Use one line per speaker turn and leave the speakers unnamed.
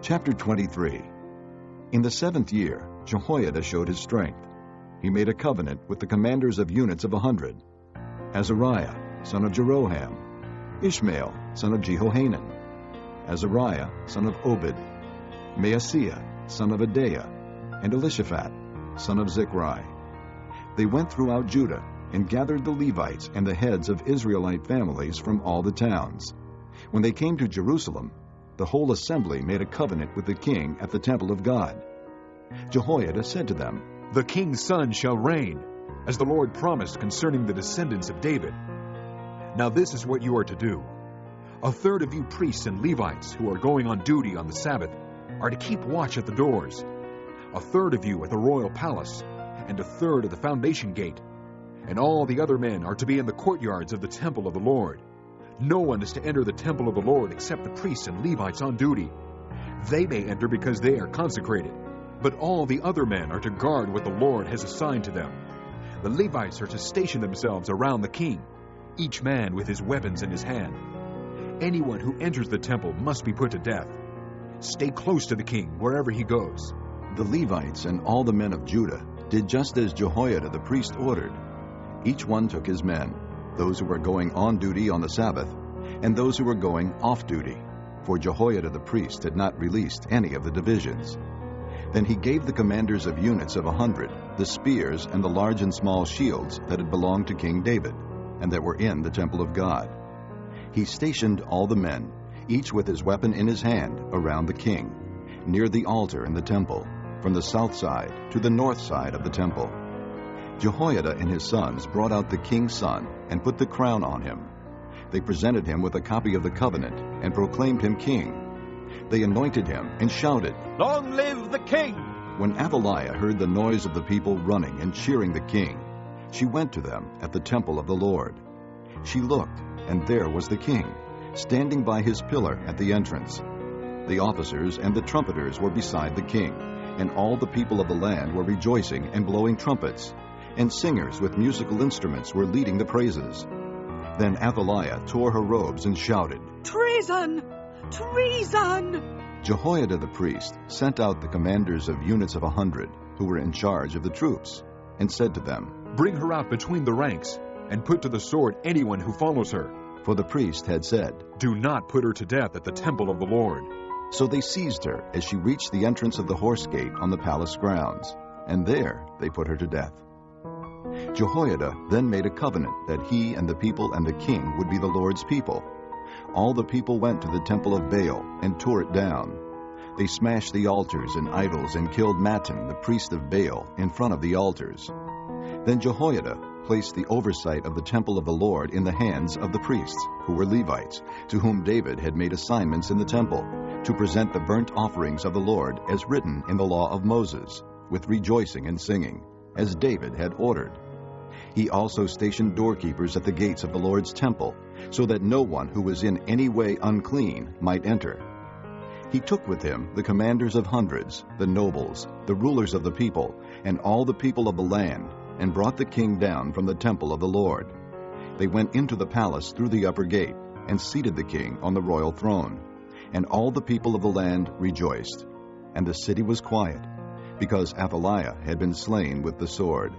Chapter 23. In the 7th year, Jehoiada showed his strength. He made a covenant with the commanders of units of 100, Azariah, son of Jeroham, Ishmael, son of Jehohanan, Azariah, son of Obed, Maaseiah, son of Adaiah, and Elishaphat, son of Zichri. They went throughout Judah and gathered the Levites and the heads of Israelite families from all the towns. When they came to Jerusalem, the whole assembly made a covenant with the king at the temple of God. Jehoiada said to them,
"The king's son shall reign, as the Lord promised concerning the descendants of David. Now this is what you are to do. A third of you priests and Levites who are going on duty on the Sabbath are to keep watch at the doors. A third of you at the royal palace, and a third at the foundation gate. And all the other men are to be in the courtyards of the temple of the Lord. No one is to enter the temple of the Lord except the priests and Levites on duty. They may enter because they are consecrated, but all the other men are to guard what the Lord has assigned to them. The Levites are to station themselves around the king, each man with his weapons in his hand. Anyone who enters the temple must be put to death. Stay close to the king wherever he goes."
The Levites and all the men of Judah did just as Jehoiada the priest ordered. Each one took his men, those who were going on duty on the Sabbath, and those who were going off duty, for Jehoiada the priest had not released any of the divisions. Then he gave the commanders of units of 100 the spears and the large and small shields that had belonged to King David, and that were in the temple of God. He stationed all the men, each with his weapon in his hand, around the king, near the altar in the temple, from the south side to the north side of the temple. Jehoiada and his sons brought out the king's son and put the crown on him. They presented him with a copy of the covenant and proclaimed him king. They anointed him and shouted,
"Long live the king!"
When Athaliah heard the noise of the people running and cheering the king, she went to them at the temple of the Lord. She looked, and there was the king, standing by his pillar at the entrance. The officers and the trumpeters were beside the king, and all the people of the land were rejoicing and blowing trumpets, and singers with musical instruments were leading the praises. Then Athaliah tore her robes and shouted,
"Treason! Treason!"
Jehoiada the priest sent out the commanders of units of 100 who were in charge of the troops, and said to them,
"Bring her out between the ranks, and put to the sword anyone who follows her."
For the priest had said,
"Do not put her to death at the temple of the Lord."
So they seized her as she reached the entrance of the horse gate on the palace grounds, and there they put her to death. Jehoiada then made a covenant that he and the people and the king would be the Lord's people. All the people went to the temple of Baal and tore it down. They smashed the altars and idols and killed Mattan, the priest of Baal, in front of the altars. Then Jehoiada placed the oversight of the temple of the Lord in the hands of the priests, who were Levites, to whom David had made assignments in the temple, to present the burnt offerings of the Lord as written in the law of Moses, with rejoicing and singing, as David had ordered. He also stationed doorkeepers at the gates of the Lord's temple, so that no one who was in any way unclean might enter. He took with him the commanders of hundreds, the nobles, the rulers of the people, and all the people of the land, and brought the king down from the temple of the Lord. They went into the palace through the upper gate, and seated the king on the royal throne. And all the people of the land rejoiced. And the city was quiet, because Athaliah had been slain with the sword.